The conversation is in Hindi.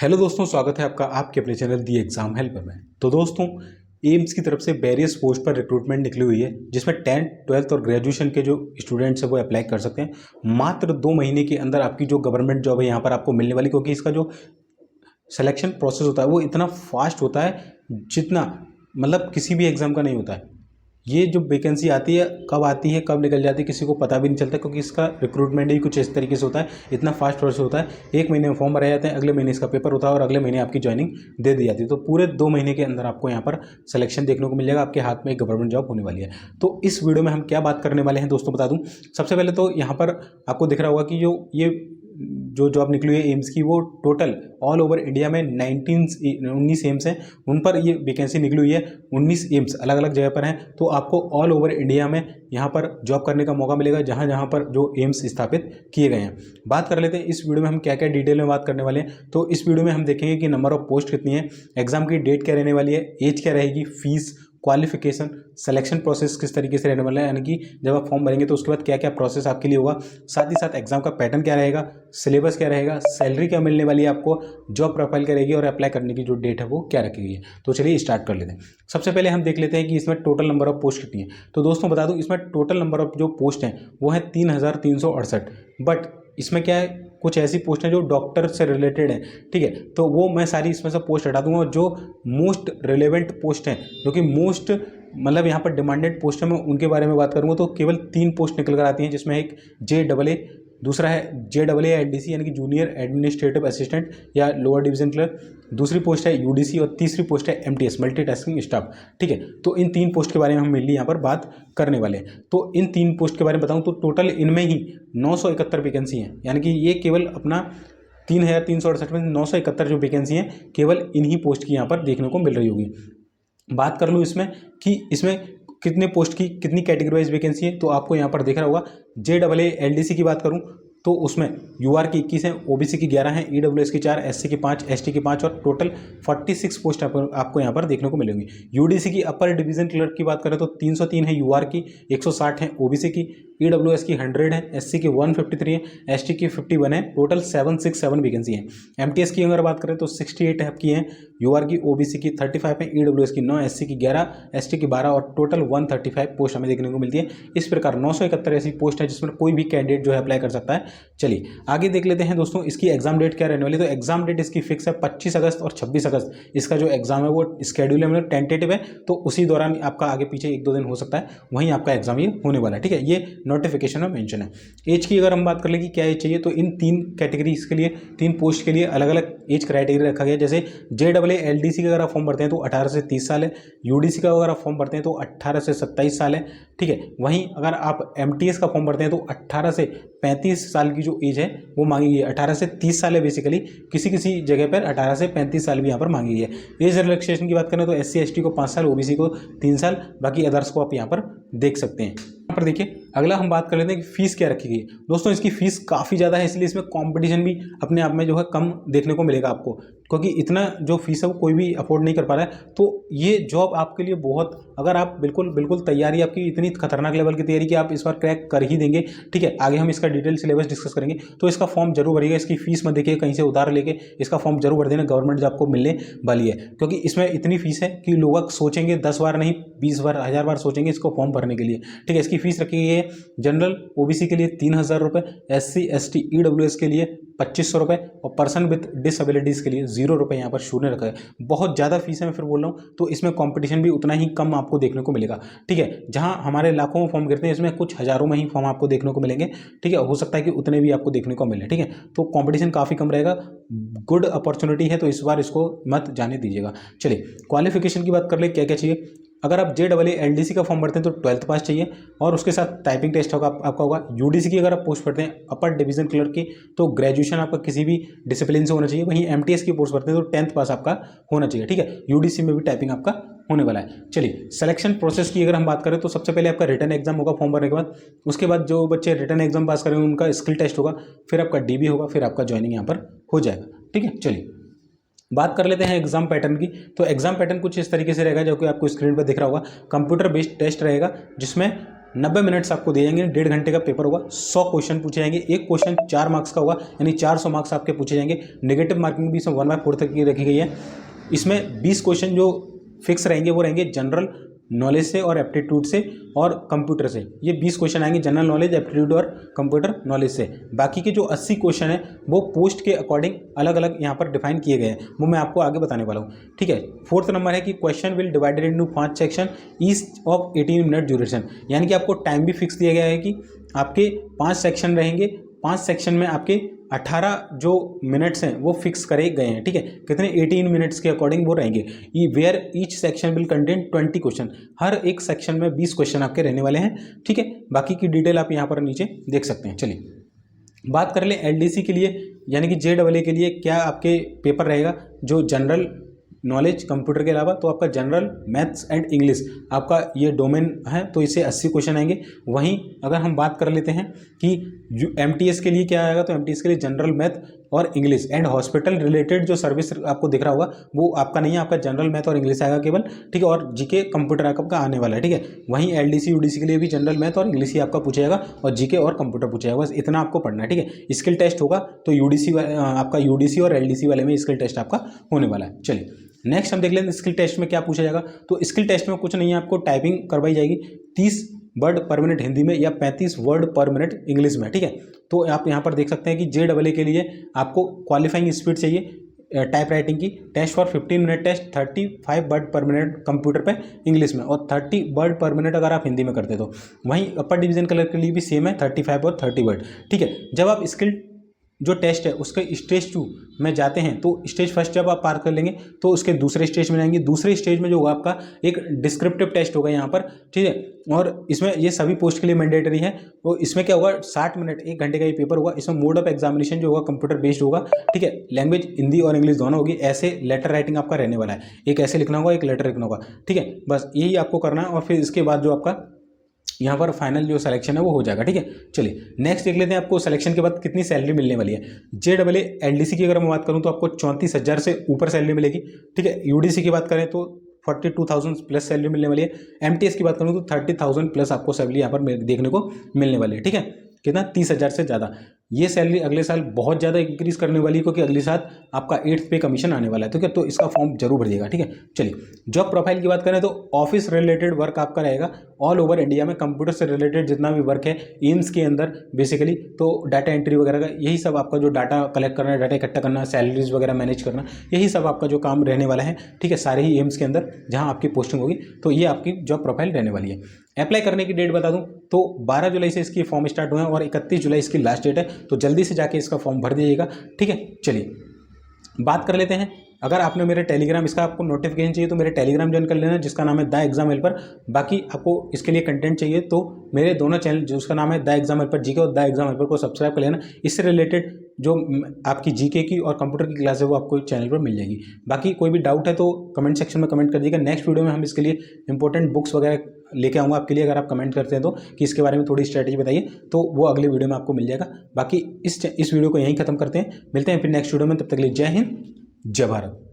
हेलो दोस्तों, स्वागत है आपका आपके अपने चैनल दी एग्जाम हेल्पर में। तो दोस्तों, एम्स की तरफ से वेरियस पोस्ट पर रिक्रूटमेंट निकली हुई है, जिसमें 10th 12th और ग्रेजुएशन के जो स्टूडेंट्स हैं वो अप्लाई कर सकते हैं। मात्र 2 महीने के अंदर आपकी जो गवर्नमेंट जॉब है यहाँ पर आपको मिलने वाली, क्योंकि इसका जो सिलेक्शन प्रोसेस होता है वो इतना फास्ट होता है जितना मतलब किसी भी एग्ज़ाम का नहीं होता है। ये जो वैकेंसी आती है, कब निकल जाती है किसी को पता भी नहीं चलता, क्योंकि इसका रिक्रूटमेंट ही कुछ इस तरीके से होता है। इतना फास्ट प्रोसेस होता है, 1 महीने में फॉर्म भरे जाते हैं, अगले महीने इसका पेपर होता है और अगले महीने आपकी ज्वाइनिंग दे दी जाती है। तो पूरे 2 महीने के अंदर आपको यहाँ पर सिलेक्शन देखने को मिल जाएगा, आपके हाथ में एक गवर्नमेंट जॉब होने वाली है। तो इस वीडियो में हम क्या बात करने वाले हैं दोस्तों, बता दूं। सबसे पहले तो यहाँ पर आपको दिख रहा होगा कि जो जॉब निकली हुई है एम्स की, वो टोटल ऑल ओवर इंडिया में 19 एम्स हैं, उन पर ये वैकेंसी निकली हुई है। 19 एम्स अलग अलग जगह पर हैं, तो आपको ऑल ओवर इंडिया में यहाँ पर जॉब करने का मौका मिलेगा, जहाँ जहाँ पर जो एम्स स्थापित किए गए हैं। बात कर लेते हैं इस वीडियो में हम क्या क्या डिटेल में बात करने वाले हैं। तो इस वीडियो में हम देखेंगे कि नंबर ऑफ पोस्ट कितनी है, एग्जाम की डेट क्या रहने वाली है, एज क्या रहेगी, फीस, क्वालिफिकेशन, सिलेक्शन प्रोसेस किस तरीके से रहने वाला है, यानी कि जब आप फॉर्म भरेंगे तो उसके बाद क्या क्या प्रोसेस आपके लिए होगा, साथ ही साथ एग्जाम का पैटर्न क्या रहेगा, सिलेबस क्या रहेगा, सैलरी क्या मिलने वाली है आपको, जॉब प्रोफाइल क्या रहेगी और अप्लाई करने की जो डेट है वो क्या रखी गई है। तो चलिए स्टार्ट कर लेते हैं। सबसे पहले हम देख लेते हैं कि इसमें टोटल नंबर ऑफ पोस्ट कितनी है। तो दोस्तों बता दूं, इसमें टोटल नंबर ऑफ जो पोस्ट हैं वो है 3368। बट इसमें क्या है, कुछ ऐसी पोस्ट हैं जो डॉक्टर से रिलेटेड है, ठीक है। तो वो मैं सारी इसमें से पोस्ट हटा दूंगा। जो मोस्ट रिलेवेंट पोस्ट हैं, जो कि मोस्ट मतलब यहाँ पर डिमांडेड पोस्ट है, मैं उनके बारे में बात करूँगा। तो केवल 3 पोस्ट निकल कर आती हैं, जिसमें एक JAA, दूसरा है JAA LDC यानी कि जूनियर एडमिनिस्ट्रेटिव असिस्टेंट या लोअर डिवीजन क्लर्क, दूसरी पोस्ट है UDC और तीसरी पोस्ट है MTS मल्टीटास्किंग स्टाफ, ठीक है। तो इन 3 पोस्ट के बारे में हम मेनली यहाँ पर बात करने वाले हैं। तो इन 3 पोस्ट के बारे में बताऊँ तो टोटल इनमें ही 971 वैकेंसी हैं, यानी कि ये केवल अपना 3368 में 971 जो वैकेंसी हैं केवल इन्हीं पोस्ट की यहाँ पर देखने को मिल रही होगी। बात कर लूँ इसमें कि इसमें कितने पोस्ट की कितनी कैटेगरी वाइज वैकेंसी है, तो आपको यहाँ पर दिख रहा होगा। JAA LDC की बात करूँ तो उसमें UR की 21 है, OBC की 11 है, EWS की 4, SC की 5, ST की 5 और टोटल 46 पोस्ट आपको यहाँ पर देखने को मिलेंगी। UDC की अपर डिवीजन क्लर्क की बात करें तो 303 है UR की, 160 है OBC की, EWS की 100 है, SC की 153 है, ST की 51 है, टोटल 767 वैकेंसी है। MTS की अगर बात करें तो 68 आपकी हैं, UR की, OBC की 35 है, EWS की 9, SC की 11, ST की 12 और टोटल 135 पोस्ट हमें देखने को मिलती है। इस प्रकार 971 ऐसी पोस्ट है जिसमें कोई भी कैंडिडेट जो है अप्लाई कर सकता है। चलिए आगे देख लेते हैं दोस्तों, इसकी एग्जाम डेट क्या रहने वाली है। तो एग्जाम डेट इसकी फिक्स है 25 अगस्त और 26 अगस्त इसका जो एग्जाम है वो स्केड्यूल है, मतलब टेंटेटिव है। तो उसी दौरान आपका आगे पीछे 1-2 दिन हो सकता है, वहीं आपका एग्जाम ये होने वाला है, ठीक है। ये नोटिफिकेशन में मेंशन है। एज की अगर हम बात कर ले कि क्या एज चाहिए, तो इन 3 कैटेगरीज के लिए, 3 पोस्ट के लिए अलग अलग एज क्राइटेरिया रखा गया है। जैसे JAA LDC का अगर आप फॉर्म भरते हैं तो 18 से 30 साल है, UDC का अगर आप फॉर्म भरते हैं तो 18 से 27 साल है, ठीक है। वहीं अगर आप MTS का फॉर्म भरते हैं तो 18 से 35 साल की जो एज है वो मांगी गई है। 18 से 30 साल है बेसिकली, किसी किसी जगह पर 18 से 35 साल भी यहाँ पर मांगी गई है। एज रिलैक्सेशन की बात करें तो SC ST को 5 साल, OBC को 3 साल, बाकी अदर्स को आप यहाँ पर देख सकते हैं। यहाँ पर देखिए अगला हम बात कर लेते हैं कि फीस क्या रखी गई है। दोस्तों इसकी फीस काफ़ी ज़्यादा है, इसलिए इसमें कंपटीशन भी अपने आप में जो है कम देखने को मिलेगा आपको, क्योंकि इतना जो फीस है वो कोई भी अफोर्ड नहीं कर पा रहा है। तो ये जॉब आपके लिए बहुत, अगर आप बिल्कुल तैयारी आपकी इतनी खतरनाक लेवल की तैयारी कि आप इस बार क्रैक कर ही देंगे, ठीक है। आगे हम इसका डिटेल सिलेबस डिस्कस करेंगे, तो इसका फॉर्म जरूर भरिएगा। इसकी फीस मत देखिए कहीं से उधार लेके, इसका फॉर्म जरूर भर देना, गवर्नमेंट जॉब आपको मिलने वाली है। क्योंकि इसमें इतनी फीस है कि लोग सोचेंगे 10 बार नहीं 20 बार 1000 बार सोचेंगे इसको फॉर्म भरने के लिए, ठीक है। इसकी फीस रखी गई है जनरल OBC के लिए 3000 रुपये, SC ST EWS के लिए 2500 रुपये और पर्सन विद डिसेबिलिटीज़ के लिए 0 रुपये यहाँ पर शून्य रखा है। बहुत ज़्यादा फीस है, मैं फिर बोल रहा हूँ। तो इसमें कंपटीशन भी उतना ही कम आपको देखने को मिलेगा, ठीक है। जहाँ हमारे लाखों में फॉर्म गिरते हैं, इसमें कुछ हज़ारों में ही फॉर्म आपको देखने को मिलेंगे, ठीक है। हो सकता है कि उतने भी आपको देखने को मिले, ठीक है। तो कंपटीशन काफ़ी कम रहेगा, गुड अपॉर्चुनिटी है, तो इस बार इसको मत जाने दीजिएगा। चलिए क्वालिफिकेशन की बात कर ले, क्या क्या चाहिए। अगर आप JAA LDC का फॉर्म भरते हैं तो 12th पास चाहिए और उसके साथ टाइपिंग टेस्ट होगा आपका होगा। UDC की अगर आप पोस्ट भरते हैं अपर डिवीजन क्लर्क की, तो ग्रेजुएशन आपका किसी भी डिसिप्लिन से होना चाहिए। वहीं MTS की पोस्ट भरते हैं तो 10th पास आपका होना चाहिए, ठीक है। UDC में भी टाइपिंग आपका होने वाला है। चलिए सिलेक्शन प्रोसेस की अगर हम बात करें तो सबसे पहले आपका रिटन एग्जाम होगा फॉर्म भरने के बाद। उसके बाद जो बच्चे रिटन एग्जाम पास करेंगे उनका स्किल टेस्ट होगा, फिर आपका DB होगा, फिर आपका ज्वाइनिंग यहाँ पर हो जाएगा, ठीक है। चलिए बात कर लेते हैं एग्जाम पैटर्न की। तो एग्जाम पैटर्न कुछ इस तरीके से रहेगा, जो कि आपको स्क्रीन पर दिख रहा होगा। कंप्यूटर बेस्ड टेस्ट रहेगा, जिसमें 90 मिनट्स आपको दिए जाएंगे, 1.5 घंटे का पेपर होगा, 100 क्वेश्चन पूछे जाएंगे, एक क्वेश्चन 4 मार्क्स का होगा, यानी 400 मार्क्स आपके पूछे जाएंगे। नेगेटिव मार्किंग भी इसमें 1/4 तक की रखी गई है। इसमें 20 क्वेश्चन जो फिक्स रहेंगे वो रहेंगे जनरल नॉलेज से और एप्टीट्यूड से और कंप्यूटर से। ये 20 क्वेश्चन आएंगे जनरल नॉलेज, एप्टीट्यूड और कंप्यूटर नॉलेज से। बाकी के जो 80 क्वेश्चन हैं वो पोस्ट के अकॉर्डिंग अलग अलग यहाँ पर डिफाइन किए गए हैं, वो मैं आपको आगे बताने वाला हूँ। ठीक है, 4th नंबर है कि question will divided into 5 section each of 18 minute duration, यानी कि आपको टाइम भी फिक्स दिया गया है कि आपके 5 सेक्शन रहेंगे, 5 सेक्शन में आपके 18 जो मिनट्स हैं वो फिक्स करे गए हैं। ठीक है, कितने 18 मिनट्स के अकॉर्डिंग वो रहेंगे। Where each section will contain 20 question, हर एक सेक्शन में 20 क्वेश्चन आपके रहने वाले हैं। ठीक है, बाकी की डिटेल आप यहाँ पर नीचे देख सकते हैं। चलिए बात कर ले एलडीसी के लिए, यानी कि जेडबलए के लिए क्या आपके पेपर रहेगा। जो जनरल नॉलेज कंप्यूटर के अलावा तो आपका जनरल मैथ्स एंड इंग्लिश आपका ये डोमेन है, तो इससे 80 क्वेश्चन आएंगे। वहीं अगर हम बात कर लेते हैं कि एमटीएस के लिए क्या आएगा, तो एमटीएस के लिए जनरल मैथ और इंग्लिश एंड हॉस्पिटल रिलेटेड जो सर्विस आपको दिख रहा होगा वो आपका नहीं है, आपका जनरल मैथ और इंग्लिश आएगा केवल। ठीक है, और जीके कंप्यूटर आपका आने वाला है। ठीक है, वहीं एलडीसी यूडीसी के लिए भी जनरल मैथ और इंग्लिश ही आपका पूछा जाएगा और जीके और कंप्यूटर पूछा जाएगा, बस इतना आपको पढ़ना है। ठीक है, स्किल टेस्ट होगा तो यूडीसी आपका यूडीसी और एलडीसी वाले में स्किल टेस्ट आपका होने वाला है। चलिए नेक्स्ट हम देख लेते हैं स्किल टेस्ट में क्या पूछा जाएगा। तो स्किल टेस्ट में कुछ नहीं है, आपको टाइपिंग करवाई जाएगी 30 वर्ड पर मिनट हिंदी में या 35 वर्ड पर मिनट इंग्लिश में। ठीक है, तो आप यहाँ पर देख सकते हैं कि जेडबलए के लिए आपको क्वालिफाइंग स्पीड चाहिए टाइप राइटिंग की। Test for 15 minute test 35 word पर मिनट कंप्यूटर पे इंग्लिश में और 30 वर्ड पर मिनट अगर आप हिंदी में करते तो। वहीं अपर डिवीजन कलर के लिए भी सेम है, 35 और 30 वर्ड। ठीक है, जब आप स्किल जो टेस्ट है उसके स्टेज 2 में जाते हैं तो स्टेज फर्स्ट जब आप पार कर लेंगे तो उसके दूसरे स्टेज में जाएंगे। दूसरे स्टेज में जो होगा आपका एक डिस्क्रिप्टिव टेस्ट होगा यहाँ पर। ठीक है, और इसमें ये सभी पोस्ट के लिए मैंडेटरी है। तो इसमें क्या होगा, 60 मिनट 1 घंटे का ये पेपर होगा। इसमें मोड ऑफ एग्जामिनेशन जो होगा कंप्यूटर बेस्ड होगा। ठीक है, लैंग्वेज हिंदी और इंग्लिश दोनों होगी। ऐसे लेटर राइटिंग आपका रहने वाला है, एक ऐसे लिखना होगा एक लेटर लिखना होगा। ठीक है, बस यही आपको करना है और फिर इसके बाद जो आपका यहाँ पर फाइनल जो सिलेक्शन है वो हो जाएगा। ठीक है, चलिए नेक्स्ट देख लेते हैं आपको सिलेक्शन के बाद कितनी सैलरी मिलने वाली है। जेडबलए एलडीसी की अगर मैं बात करूँ तो आपको 34,000 से ऊपर सैलरी मिलेगी। ठीक है, यूडीसी की बात करें तो 42,000 प्लस सैलरी मिलने वाली है। एमटीएस की बात करूँ तो 30,000 प्लस आपको सैलरी यहाँ पर देखने को मिलने वाली है। ठीक है, कितना 30,000 से ज़्यादा। ये सैलरी अगले साल बहुत ज़्यादा इंक्रीज करने वाली है क्योंकि अगले साल आपका 8th पे कमीशन आने वाला है। ठीक है, तो इसका फॉर्म जरूर भरिएगा। ठीक है, चलिए जॉब प्रोफाइल की बात करें तो ऑफिस रिलेटेड वर्क आपका रहेगा ऑल ओवर इंडिया में। कंप्यूटर से रिलेटेड जितना भी वर्क है एम्स के अंदर बेसिकली, तो डाटा एंट्री वगैरह का यही सब आपका जो डाटा कलेक्ट करना, डाटा इकट्ठा करना, सैलरीज वगैरह मैनेज करना, यही सब आपका जो काम रहने वाला है। ठीक है, सारे ही एम्स के अंदर जहाँ आपकी पोस्टिंग होगी, तो ये आपकी जॉब प्रोफाइल रहने वाली है। अप्लाई करने की डेट बता दूं तो 12 जुलाई से इसकी फॉर्म स्टार्ट हुए हैं और 31 जुलाई इसकी लास्ट डेट है, तो जल्दी से जाके इसका फॉर्म भर दीजिएगा। ठीक है, चलिए बात कर लेते हैं। अगर आपने मेरे टेलीग्राम इसका आपको नोटिफिकेशन चाहिए तो मेरे टेलीग्राम ज्वाइन कर लेना जिसका नाम है द एग्जाम हेल्पर। बाकी आपको इसके लिए कंटेंट चाहिए तो मेरे दोनों चैनल जिसका नाम है द एग्जाम हेल्पर जीके और द एग्जाम हेल्पर को सब्सक्राइब कर लेना। इससे रिलेटेड जो आपकी जीके की और कंप्यूटर की क्लास है वो आपको चैनल पर मिल जाएगी। बाकी कोई भी डाउट है तो कमेंट सेक्शन में कमेंट कर दीजिएगा। नेक्स्ट वीडियो में हम इसके लिए इंपॉर्टेंट बुक्स वगैरह लेके आऊँगा आपके लिए। अगर आप कमेंट करते हैं तो कि इसके बारे में थोड़ी स्ट्रैटेजी बताइए तो वो अगले वीडियो में आपको मिल जाएगा। बाकी इस वीडियो को यहीं खत्म करते हैं, मिलते हैं फिर नेक्स्ट वीडियो में। तब तक के लिए जय हिंद, जय भारत।